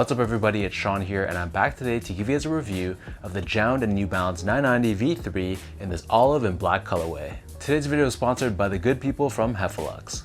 What's up everybody, it's Sean here and I'm back today to give you guys a review of the JJJJound and New Balance 990 V3 in this olive and black colorway. Today's video is sponsored by the good people from Heffelux.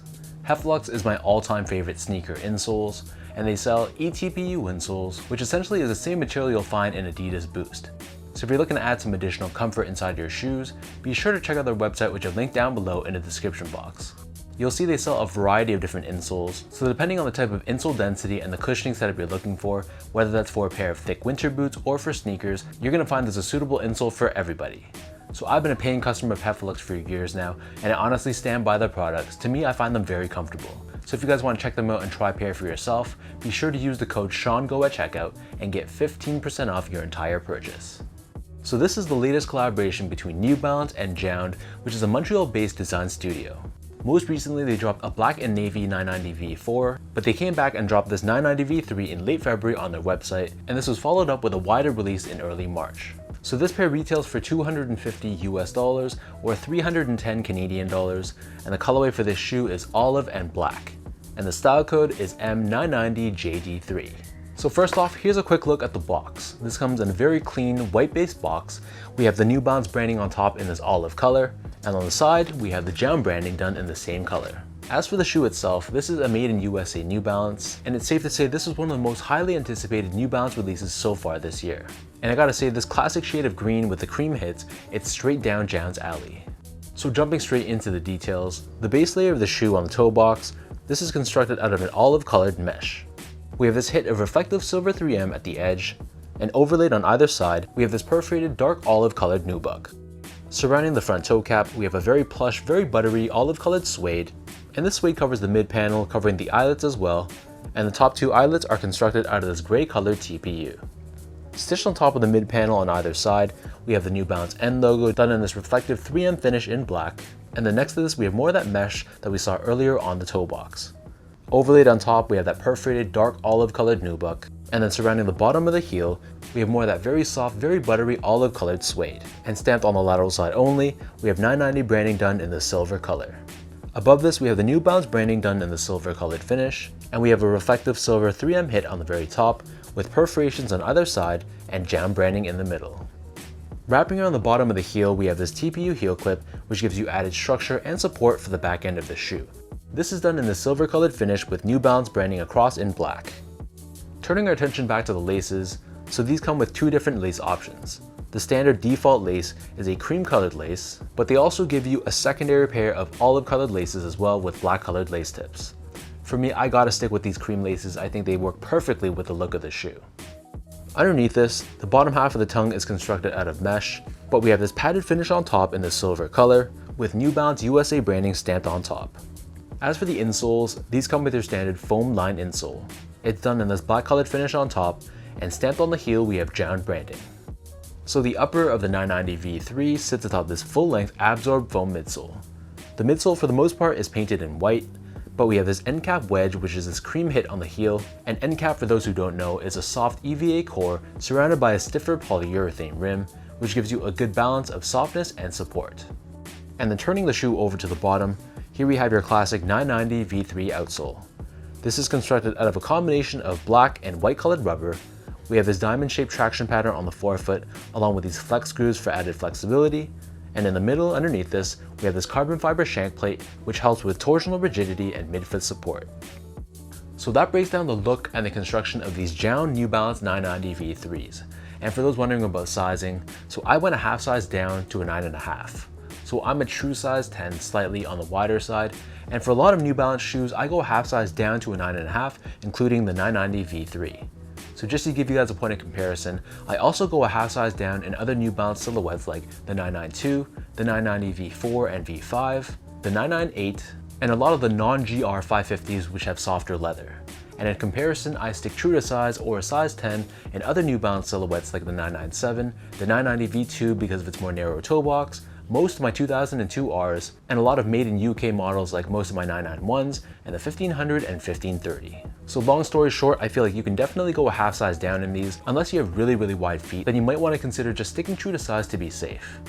Heffelux is my all-time favorite sneaker insoles, and they sell eTPU insoles, which essentially is the same material you'll find in Adidas Boost. So if you're looking to add some additional comfort inside your shoes, be sure to check out their website, which I've linked down below in the description box. You'll see they sell a variety of different insoles, so depending on the type of insole density and the cushioning setup you're looking for, whether that's for a pair of thick winter boots or for sneakers, you're going to find there's a suitable insole for everybody. So I've been a paying customer of Heffelux for years now, and I honestly stand by their products. To me, I find them very comfortable. So if you guys want to check them out and try a pair for yourself, be sure to use the code SEANGO at checkout and get 15% off your entire purchase. So this is the latest collaboration between New Balance and JJJJound, which is a Montreal-based design studio. Most recently, they dropped a black and navy 990 V4, but they came back and dropped this 990 V3 in late February on their website, and this was followed up with a wider release in early March. So this pair retails for $250 US or 310 Canadian dollars, and the colorway for this shoe is olive and black, and the style code is M990JD3. So first off, here's a quick look at the box. This comes in a very clean white-based box. We have the New Balance branding on top in this olive color, and on the side, we have the JJJJound branding done in the same color. As for the shoe itself, this is a made in USA New Balance, and it's safe to say this is one of the most highly anticipated New Balance releases so far this year. And I gotta say, this classic shade of green with the cream hits, it's straight down JJJJound's alley. So jumping straight into the details, the base layer of the shoe on the toe box, this is constructed out of an olive colored mesh. We have this hit of reflective silver 3M at the edge, and overlaid on either side, we have this perforated dark olive colored nubuck. Surrounding the front toe cap, we have a very plush, very buttery olive colored suede, and this suede covers the mid panel, covering the eyelets as well, and the top two eyelets are constructed out of this gray colored TPU. Stitched on top of the mid panel on either side, we have the New Balance N logo done in this reflective 3M finish in black, and then next to this we have more of that mesh that we saw earlier on the toe box. Overlaid on top, we have that perforated dark olive colored nubuck, and then surrounding the bottom of the heel, we have more of that very soft, very buttery olive colored suede. And stamped on the lateral side only, we have 990 branding done in the silver color. Above this, we have the New Balance branding done in the silver colored finish, and we have a reflective silver 3M hit on the very top, with perforations on either side and JJJJound branding in the middle. Wrapping around the bottom of the heel, we have this TPU heel clip, which gives you added structure and support for the back end of the shoe. This is done in the silver colored finish with New Balance branding across in black. Turning our attention back to the laces, so these come with two different lace options. The standard default lace is a cream colored lace, but they also give you a secondary pair of olive colored laces as well with black colored lace tips. For me, I gotta stick with these cream laces. I think they work perfectly with the look of the shoe. Underneath this, the bottom half of the tongue is constructed out of mesh, but we have this padded finish on top in the silver color with New Balance USA branding stamped on top. As for the insoles, these come with your standard foam line insole. It's done in this black colored finish on top, and stamped on the heel we have JJJJound branding. So the upper of the 990 V3 sits atop this full-length absorbed foam midsole. The midsole for the most part is painted in white, but we have this end cap wedge, which is this cream hit on the heel, and end cap, for those who don't know, is a soft EVA core surrounded by a stiffer polyurethane rim, which gives you a good balance of softness and support. And then turning the shoe over to the bottom, here we have your classic 990 V3 outsole. This is constructed out of a combination of black and white colored rubber. We have this diamond shaped traction pattern on the forefoot, along with these flex screws for added flexibility. And in the middle underneath this, we have this carbon fiber shank plate, which helps with torsional rigidity and midfoot support. So that breaks down the look and the construction of these JJJJound New Balance 990 V3s. And for those wondering about sizing, so I went a half size down to a 9.5. So I'm a true size 10, slightly on the wider side. And for a lot of New Balance shoes, I go a half size down to a 9.5, including the 990 V3. So just to give you guys a point of comparison, I also go a half size down in other New Balance silhouettes like the 992, the 990 V4 and V5, the 998, and a lot of the non-GR 550s which have softer leather. And in comparison, I stick true to size or a size 10 in other New Balance silhouettes like the 997, the 990 V2 because of its more narrow toe box, most of my 2002 Rs, and a lot of made in UK models like most of my 991s and the 1500 and 1530. So long story short, I feel like you can definitely go a half size down in these. Unless you have really wide feet, then you might want to consider just sticking true to size to be safe.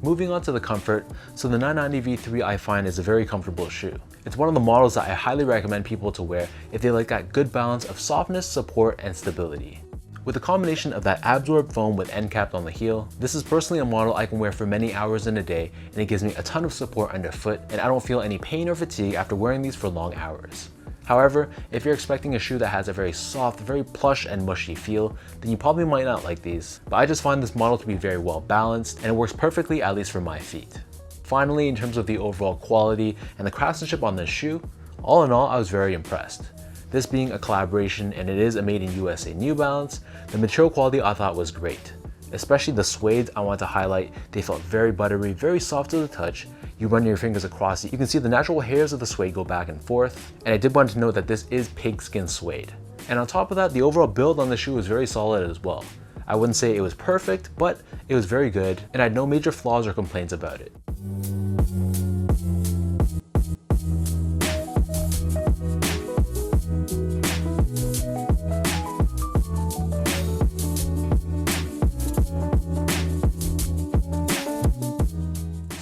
Moving on to the comfort, so the 990 V3 I find is a very comfortable shoe. It's one of the models that I highly recommend people to wear if they like that good balance of softness, support, and stability. With a combination of that absorb foam with end cap on the heel, this is personally a model I can wear for many hours in a day, and it gives me a ton of support underfoot, and I don't feel any pain or fatigue after wearing these for long hours. However, if you're expecting a shoe that has a very soft, very plush and mushy feel, then you probably might not like these. But I just find this model to be very well balanced, and it works perfectly, at least for my feet. Finally, in terms of the overall quality and the craftsmanship on this shoe, all in all, I was very impressed. This being a collaboration and it is a made in USA New Balance, the material quality I thought was great. Especially the suede I want to highlight, they felt very buttery, very soft to the touch. You run your fingers across it, you can see the natural hairs of the suede go back and forth. And I did want to note that this is pigskin suede. And on top of that, the overall build on the shoe was very solid as well. I wouldn't say it was perfect, but it was very good, and I had no major flaws or complaints about it.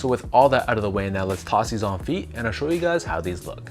So with all that out of the way, now let's toss these on feet and I'll show you guys how these look.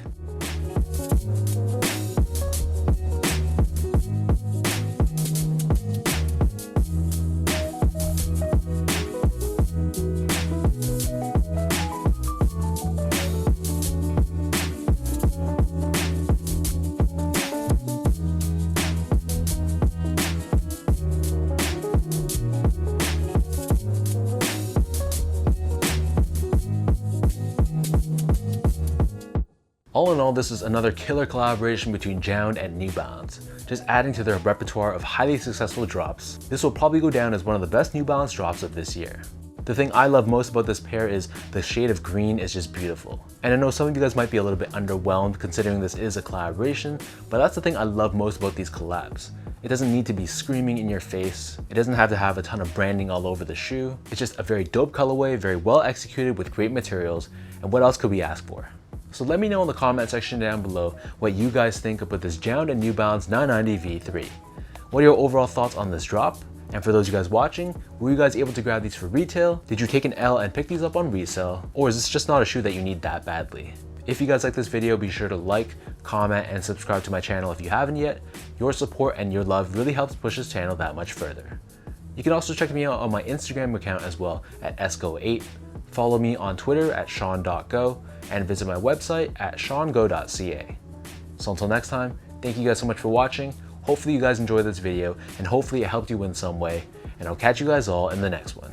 All in all, this is another killer collaboration between JJJJound and New Balance, just adding to their repertoire of highly successful drops. This will probably go down as one of the best New Balance drops of this year. The thing I love most about this pair is the shade of green is just beautiful. And I know some of you guys might be a little bit underwhelmed considering this is a collaboration, but that's the thing I love most about these collabs. It doesn't need to be screaming in your face. It doesn't have to have a ton of branding all over the shoe. It's just a very dope colorway, very well executed with great materials, and what else could we ask for? So let me know in the comment section down below what you guys think about this JJJJound and New Balance 990 V3. What are your overall thoughts on this drop? And for those of you guys watching, were you guys able to grab these for retail? Did you take an L and pick these up on resale? Or is this just not a shoe that you need that badly? If you guys like this video, be sure to like, comment, and subscribe to my channel if you haven't yet. Your support and your love really helps push this channel that much further. You can also check me out on my Instagram account as well at esco8. Follow me on Twitter at sean.go and visit my website at seango.ca. So until next time, thank you guys so much for watching. Hopefully you guys enjoyed this video and hopefully it helped you in some way, and I'll catch you guys all in the next one.